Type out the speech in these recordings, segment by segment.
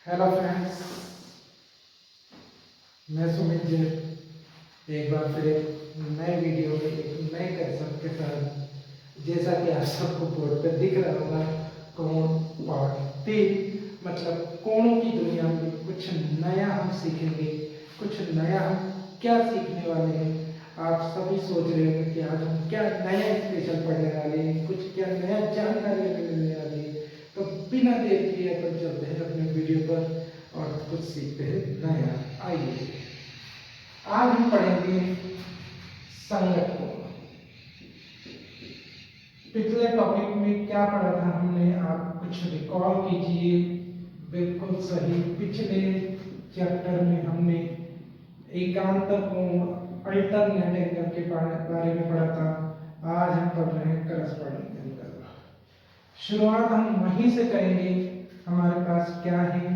Hello friends, मैं सुमित जैन एक बार फिर एक नए वीडियो में एक नए कंसेप्ट के साथ, जैसा कि आप सबको बोर्ड पर दिख रहा होगा, कोण पार्ट 3 मतलब कोणों की दुनिया में कुछ नया हम सीखेंगे। कुछ नया हम क्या सीखने वाले हैं? आप सभी सोच रहे होंगे कि आज हम क्या नया स्पेशल पढ़ने वाले हैं, कुछ क्या नया जानकारी हमें मिलने वाली है। तो बिना देर किए अपन चलते हैं अपने वीडियो पर और कुछ सीखते हैं नया। आइए, आज हम पढ़ेंगे संगत कोण। पिछले टॉपिक में क्या पढ़ा था हमने, आप कुछ रिकॉल कीजिए। बिल्कुल सही, पिछले चैप्टर में हमने एकांतर कोण अल्टरनेट एंगल के बारे में पढ़ा था। आज हम पढ़ रहे हैं करस्पॉन्डिंग एंगल। शुरुआत हम वहीं से करेंगे। हमारे पास क्या है?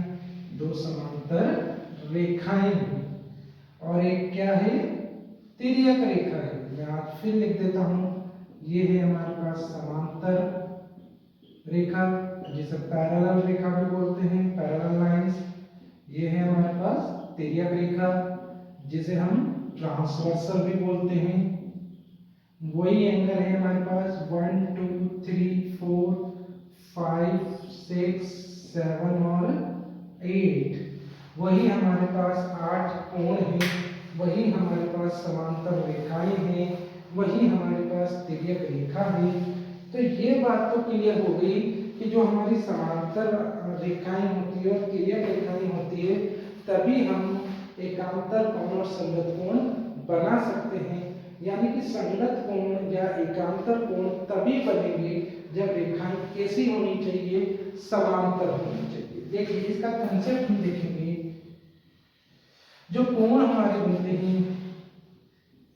दो समांतर रेखाएं और एक क्या है? तिर्यक रेखा है। मैं आज फिर लिख देता हूं, ये है हमारे पास समांतर रेखा, जिसे पैरेलल रेखा भी बोलते हैं, पैरेलल लाइंस। ये है हमारे पास तिर्यक रेखा, जिसे हम ट्रांसवर्सल भी बोलते हैं। वही एंगल है हमारे पास 1 2 3 4 5 6 7 और 8। वही हमारे पास 8 कोण हैं, वही हमारे पास समांतर रेखाएं हैं, वही हमारे पास तिर्यक रेखा है। तो ये बात तो क्लियर हो गई कि जो हमारी समांतर रेखाएं होती है और तिर्यक रेखाएं होती है, तभी हम एकांतर कोण और संगत कोण बना सकते हैं। यानी कि संगत कोण या एकांतर कोण तभी बनेंगे जब रेखाएं कैसी होनी चाहिए? समांतर होनी चाहिए। देखिए, इसका कंसेप्ट हम देखेंगे। जो कोण हमारे बनते हैं,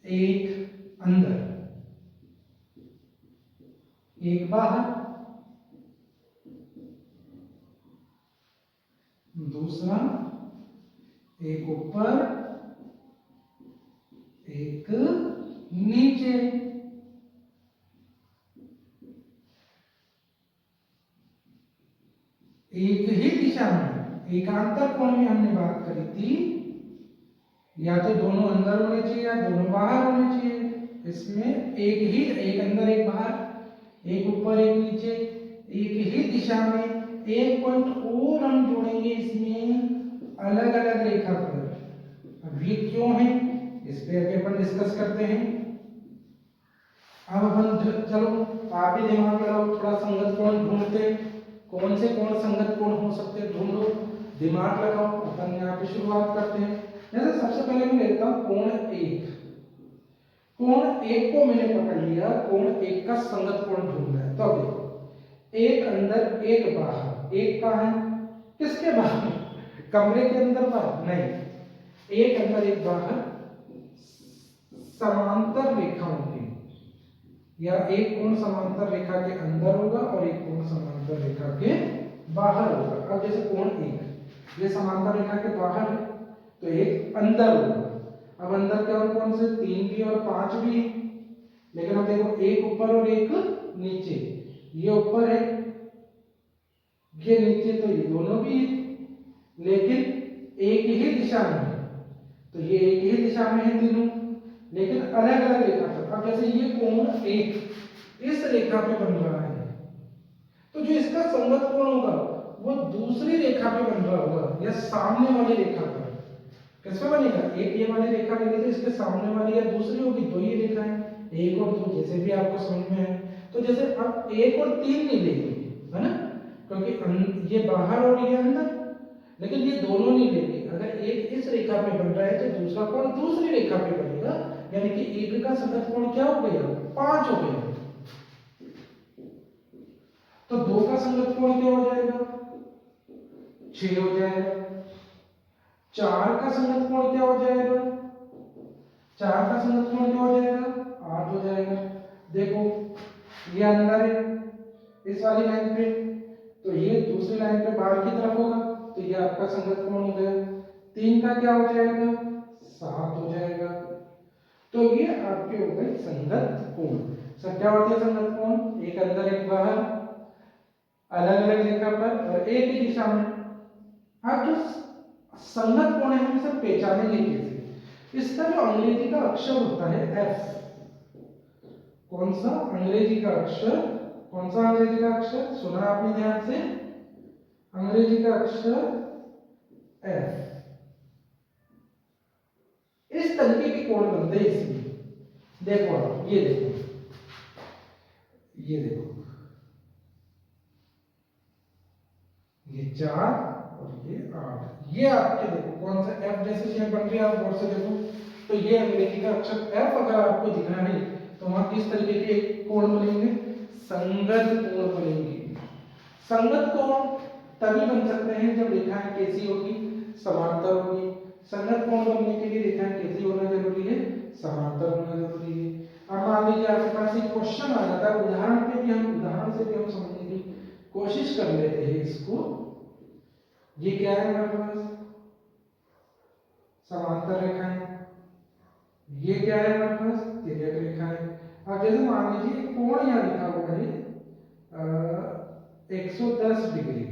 एक अंदर एक बाहर, दूसरा एक ऊपर एक नीचे। एक ही दिशा में एकांतर कोण में हमने बात करी थी, या तो दोनों अंदर होने चाहिए या दोनों बाहर होने चाहिए। इसमें एक ही, एक अंदर एक बाहर, एक ऊपर एक नीचे, एक ही दिशा में। एक पॉइंट और हम जोड़ेंगे इसमें अलग अलग रेखा पर। अब ये क्यों है, इस पे अभी अपन डिस्कस करते हैं। अब अपन चलो आप भी दिमाग लगाओ, थोड़ा संगत कोण ढूंढते। कौन से कोण संगत कोण हो सकते हैं, ढूंढो, दिमाग लगाओ। अपन यहाँ पे शुरुआत करते हैं। जैसे सबसे पहले मैं लेता हूं कोण 1। कोण 1 को मैंने पकड़ लिया, कोण 1 का संगत कोण ढूंढना है। तो देखो, एक अंदर एक बाहर। एक कहां है? किसके बाहर? कमरे के अंदर बाहर नहीं, एक अंदर एक बाहर समांतर रेखाओं के, या एक कोण समांतर रेखा के अंदर होगा और एक कोण समांतर रेखा के बाहर होगा। अब जैसे कोण 1 ये समांतर रेखा के बाहर है, तो एक अंदर होगा। अब अंदर क्या और कौन से? 3 भी और 5 भी। लेकिन अब देखो, एक ऊपर और एक नीचे। ये ऊपर है, ये नीचे, तो ये दोनों भी है, लेकिन एक ही दिशा में है। तो ये एक ही दिशा में है तीनों, लेकिन अलग अलग रेखा पर। अब जैसे ये कोण 1 इस रेखा पे बन रहा है, तो जो इसका संगत कोण होगा वो दूसरी रेखा पे बन रहा होगा, या सामने वाली रेखा पर। किस पे बनेगा? एक ये वाली रेखा लेंगे तो इसके सामने वाली या दूसरी होगी, दो ही रेखाएं, 1 और 2, जैसे भी आपको समझ में है। तो जैसे अब 1 और 3 नहीं लेंगे, है ना, क्योंकि ये बाहर और ये अंदर, लेकिन ये दोनों नहीं लेंगे। अगर एक इस रेखा पे बन रहा है तो दूसरा कोण दूसरी रेखा पे बनेगा, यानी कि एक का संगत कोण क्या हो गया? 5 हो गया। तो 2 का संगत कोण क्या हो जाएगा? 6 हो जाएगा। 4 का संगत कोण क्या हो जाएगा? 4 का संगत कोण क्या हो जाएगा? 8 हो जाएगा। देखो, ये अंदर है इस वाली लाइन पे, तो ये दूसरी लाइन पे बाहर की तरफ होगा, तो ये आपका संगत कोण हो गया। 3 का क्या हो जाएगा? 7 हो जाएगा। तो ये आपके हो गए संगत कोण। सब क्या होती है संगत कोण? एक अंदर एक बाहर, अलग अलग रेखा पर और एक ही दिशा में। अब जो संगत कोण है हम इसे पहचानेंगे कैसे? इसका जो अंग्रेजी का अक्षर होता है एफ, कौन सा अंग्रेजी का अक्षर, कौन सा अंग्रेजी का अक्षर सुना आपने ध्यान से? अंग्रेजी का अक्षर एफ। इस तरीके के कोण बनते हैं इसमें। देखो आप ये देखो, ये देखो, ये 4 और ये 8, ये आपके देखो कौन सा एफ जैसे शेप बन रही है, आप गौर से देखो। तो ये अंग्रेजी का अक्षर एफ अगर आपको दिखना है तो वहां किस तरीके के कोण बनेंगे? संगत कोण बनेंगे। संगत कोण तभी बन सकते हैं जब रेखाएं कैसी होगी? समांतर होगी। संगत कोण बनने के लिए रेखाएं कैसी होना जरूरी है? समांतर होना जरूरी है। अब मान लीजिए आपके पास एक क्वेश्चन आ जाता है, उदाहरण से भी हम समझने की कोशिश कर लेते हैं इसको। ये क्या है हमारे पास? समांतर रेखाएं। ये क्या है हमारे पास? तिर्यक रेखाएं। अब जैसे मान लीजिए कोण यहाँ लिखा हुआ है 110 डिग्री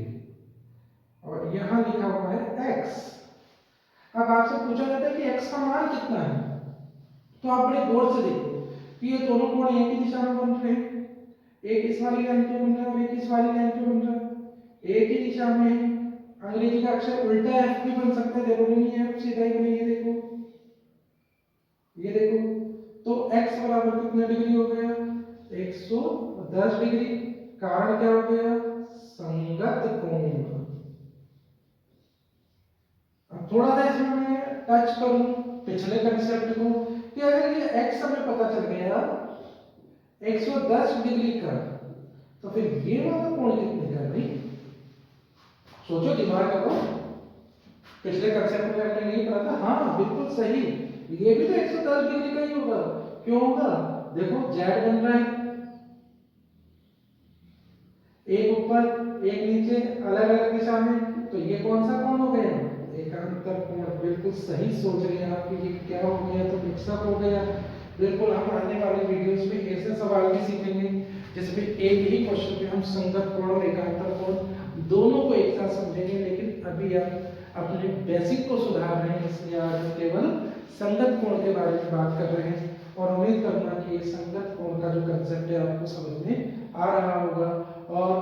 और यहाँ लिखा हुआ है x। अब आपसे पूछा जाता है कि x का मान कितना है, तो आप बड़े गौर से देखो कि ये दोनों कोण एक ही दिशा में बन रहे हैं। एक इस वाली लाइन पे बन रहा है और एक इस वाली लाइन पे बन रहा है, एक ही दिशा में है। अंग्रेजी का अक्षर उल्टा एफ भी बन सकता है, जरूरी नहीं है एफ सीधा ही बने। ये देखो, ये देखो, तो x बराबर कितने डिग्री हो गया? 110 डिग्री। कारण क्या हो गया? संगत कोण। अब थोड़ा सा इसमें मैं टच करूं पिछले कंसेप्ट को कि अगर ये x हमें पता चल गया 110 डिग्री का, तो फिर ये वाला कोण कितने का भाई? सोचो, दिमाग करो। पिछले कंसेप्ट में हमने नहीं पढ़ा था? हाँ बिल्कुल सही, ये भी तो 110 डिग्री का ही होगा। क्यों होगा? देखो z बन रहा है, एक ऊपर एक नीचे अलग अलग दिशा में, तो ये कौन सा कोण हो गया? एकांतर कोण। बिल्कुल सही सोच रहे हैं आप कि ये क्या हो गया, तो मिक्सअप हो गया। बिल्कुल, हम आने वाले वीडियोस में ऐसे सवाल भी सीखेंगे जिसमें एक ही क्वेश्चन पे हम संगत कोण और एकांतर कोण दोनों को एक साथ समझेंगे। लेकिन अभी आप अपने बेसिक को सुधार रहे हैं, इसलिए आज हम केवल संगत कोण के बारे में बात कर रहे हैं और उम्मीद करूंगा कि ये संगत कोण का जो कंसेप्ट है आपको समझ में आ रहा होगा। और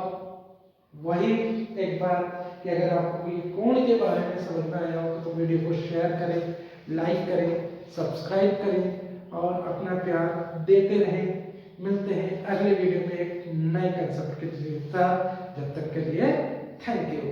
वही एक बार कि अगर आपको ये कोण के बारे में समझ में आया हो तो वीडियो को शेयर करें, लाइक करें, सब्सक्राइब करें और अपना प्यार देते रहें। मिलते हैं अगले वीडियो में एक नए कंसेप्ट के साथ। जब तक के लिए थैंक यू।